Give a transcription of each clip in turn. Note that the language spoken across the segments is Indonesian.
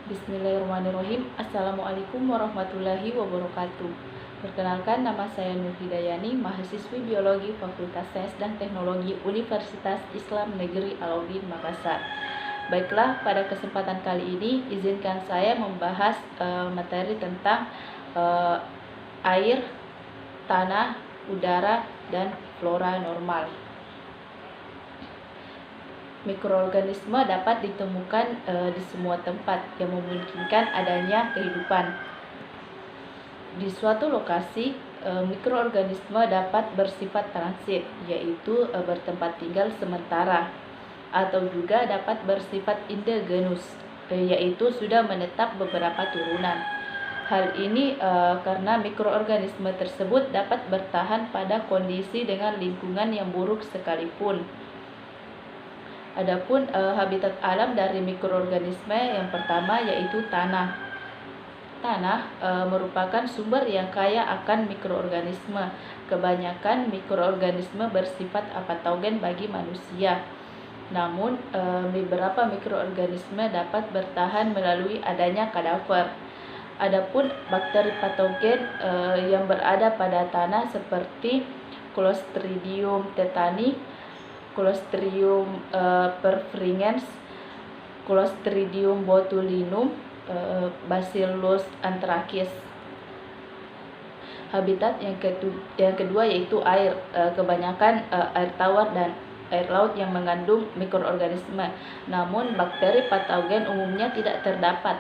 Bismillahirrahmanirrahim. Assalamualaikum warahmatullahi wabarakatuh. Perkenalkan, nama saya Nur Hidayani, mahasiswi Biologi Fakultas Sains dan Teknologi Universitas Islam Negeri Alauddin Makassar. Baiklah, pada kesempatan kali ini izinkan saya membahas materi tentang air, tanah, udara, dan flora normal. Mikroorganisme dapat ditemukan di semua tempat yang memungkinkan adanya kehidupan. Di suatu lokasi, mikroorganisme dapat bersifat transit, yaitu bertempat tinggal sementara, atau juga dapat bersifat endogenus, yaitu sudah menetap beberapa turunan. Hal ini karena mikroorganisme tersebut dapat bertahan pada kondisi dengan lingkungan yang buruk sekalipun. Adapun habitat alam dari mikroorganisme yang pertama yaitu tanah. Tanah merupakan sumber yang kaya akan mikroorganisme. Kebanyakan mikroorganisme bersifat apatogen bagi manusia. Namun beberapa mikroorganisme dapat bertahan melalui adanya kadaver. Adapun bakteri patogen yang berada pada tanah seperti Clostridium tetani, Clostridium perfringens, Clostridium botulinum, Bacillus anthracis. Habitat yang kedua yaitu air. Kebanyakan air tawar dan air laut yang mengandung mikroorganisme. Namun bakteri patogen umumnya tidak terdapat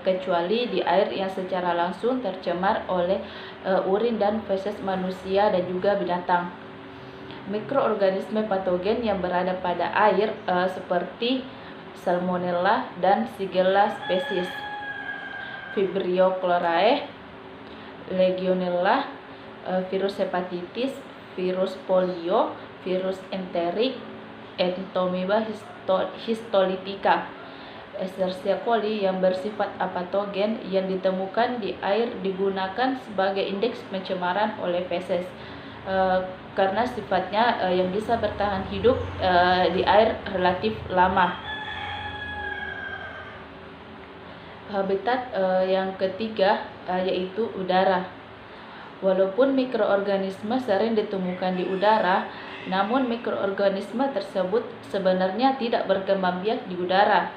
kecuali di air yang secara langsung tercemar oleh urin dan feses manusia dan juga binatang. Mikroorganisme patogen yang berada pada air seperti Salmonella dan Shigella spesies, Vibrio chloride, Legionella, virus hepatitis, virus polio, virus enterik, Entomoeba histolytica, Escherichia coli yang bersifat apatogen yang ditemukan di air digunakan sebagai indeks pencemaran oleh feses. Karena sifatnya yang bisa bertahan hidup di air relatif lama. Habitat yang ketiga yaitu udara. Walaupun mikroorganisme sering ditemukan di udara, namun mikroorganisme tersebut sebenarnya tidak berkembang biak di udara.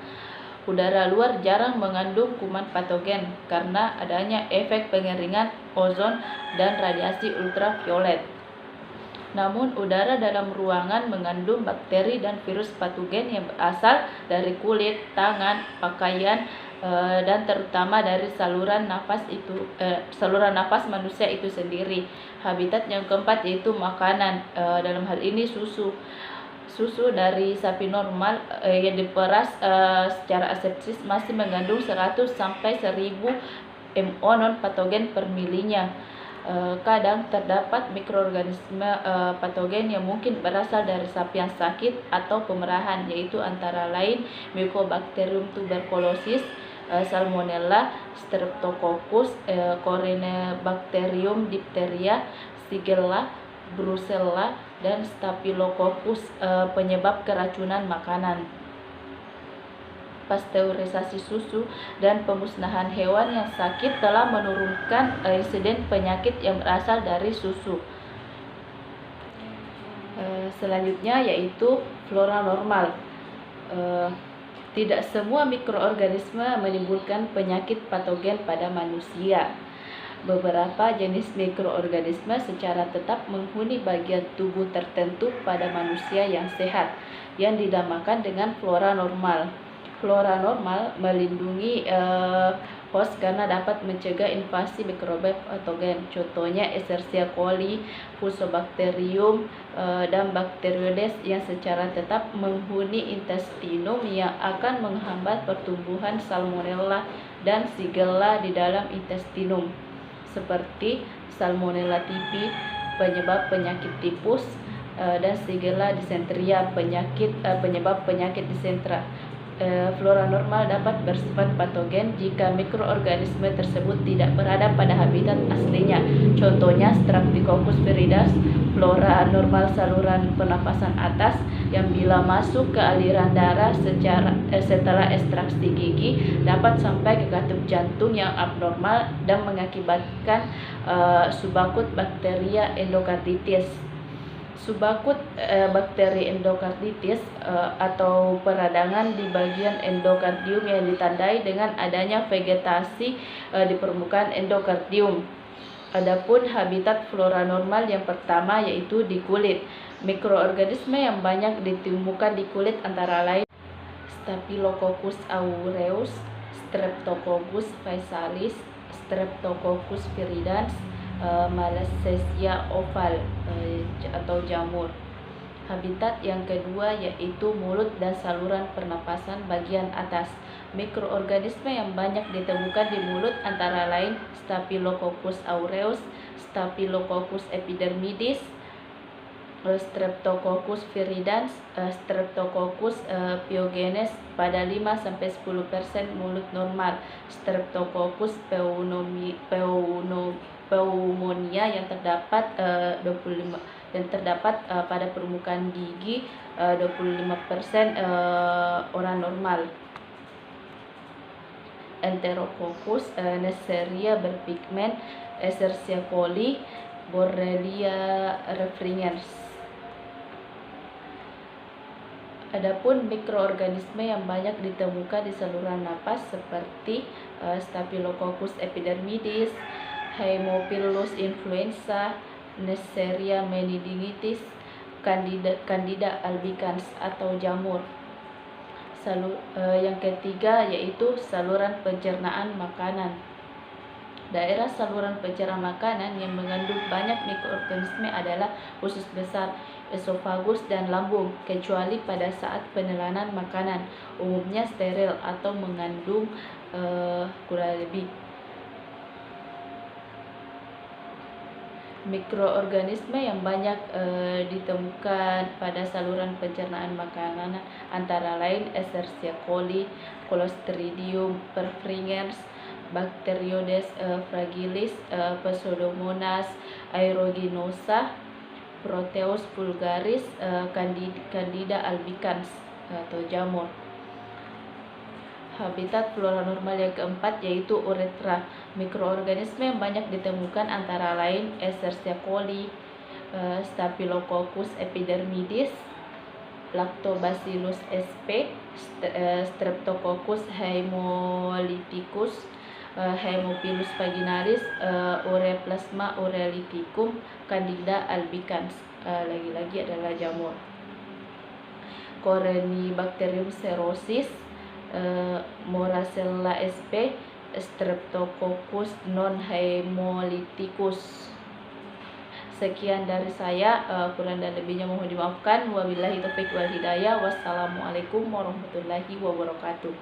Udara luar jarang mengandung kuman patogen karena adanya efek pengeringan ozon dan radiasi ultraviolet. Namun udara dalam ruangan mengandung bakteri dan virus patogen yang berasal dari kulit, tangan, pakaian, dan terutama dari saluran nafas manusia itu sendiri. Habitat yang keempat yaitu makanan. Dalam hal ini susu dari sapi normal yang diperas secara asepsis masih mengandung 100 sampai 1000 mO non patogen per milinya. Kadang terdapat mikroorganisme patogen yang mungkin berasal dari sapi yang sakit atau pemerahan, yaitu antara lain Mycobacterium tuberculosis, Salmonella, Streptococcus, Corynebacterium diphtheria, Shigella, Brucella, dan Staphylococcus penyebab keracunan makanan. Pasteurisasi susu dan pemusnahan hewan yang sakit telah menurunkan insiden penyakit yang berasal dari susu. Selanjutnya yaitu flora normal. Tidak semua mikroorganisme menimbulkan penyakit patogen pada manusia. Beberapa jenis mikroorganisme secara tetap menghuni bagian tubuh tertentu pada manusia yang sehat, yang dinamakan dengan flora normal. Flora normal melindungi host karena dapat mencegah invasi mikroba patogen. Contohnya Escherichia coli, Fusobacterium, dan Bacteroides yang secara tetap menghuni intestinum yang akan menghambat pertumbuhan Salmonella dan Shigella di dalam intestinum, seperti Salmonella typhi penyebab penyakit tipus dan Shigella dysenteria penyebab penyakit disentra. Flora normal dapat bersifat patogen jika mikroorganisme tersebut tidak berada pada habitat aslinya. Contohnya Streptococcus viridis, flora normal saluran pernapasan atas yang bila masuk ke aliran darah setelah ekstraksi gigi dapat sampai ke katup jantung yang abnormal dan mengakibatkan subakut bakteria endokarditis. Subakut bakteri endokarditis atau peradangan di bagian endokardium yang ditandai dengan adanya vegetasi di permukaan endokardium. Adapun habitat flora normal yang pertama yaitu di kulit. Mikroorganisme yang banyak ditemukan di kulit antara lain Staphylococcus aureus, Streptococcus faecalis, Streptococcus viridans, Malassezia oval atau jamur. Habitat yang kedua yaitu mulut dan saluran pernapasan bagian atas. Mikroorganisme yang banyak ditemukan di mulut antara lain Staphylococcus aureus, Staphylococcus epidermidis, Streptococcus viridans, Streptococcus pyogenes pada 5-10% mulut normal, Streptococcus pneumonia yang terdapat 25 dan terdapat pada permukaan gigi 25% orang normal. Enterococcus, Neisseria berpigmen, Escherichia coli, Borrelia refringens. Adapun mikroorganisme yang banyak ditemukan di saluran napas seperti Staphylococcus epidermidis, Haemophilus influenza, Neisseria meningitis, Candida albicans atau jamur. Yang ketiga yaitu saluran pencernaan makanan. Daerah saluran pencernaan makanan yang mengandung banyak mikroorganisme adalah usus besar, esofagus, dan lambung, kecuali pada saat penelangan makanan, umumnya steril atau mengandung kurang lebih. Mikroorganisme yang banyak ditemukan pada saluran pencernaan makanan antara lain Escherichia coli, Clostridium perfringens, Bacteroides fragilis, Pseudomonas aeruginosa, Proteus vulgaris, Candida albicans atau jamur. Habitat flora normal yang keempat yaitu uretra. Mikroorganisme yang banyak ditemukan antara lain Escherichia coli, Staphylococcus epidermidis, Lactobacillus sp, Streptococcus haemolyticus, Haemophilus vaginalis, Ureaplasma urealyticum, Candida albicans. Lagi-lagi adalah jamur. Corynebacterium cerosis, Moracella sp, Streptococcus non haemolyticus. Sekian dari saya, kurang dan lebihnya mohon dimaafkan. Wabillahi taufiq wal hidayah. Wassalamualaikum warahmatullahi wabarakatuh.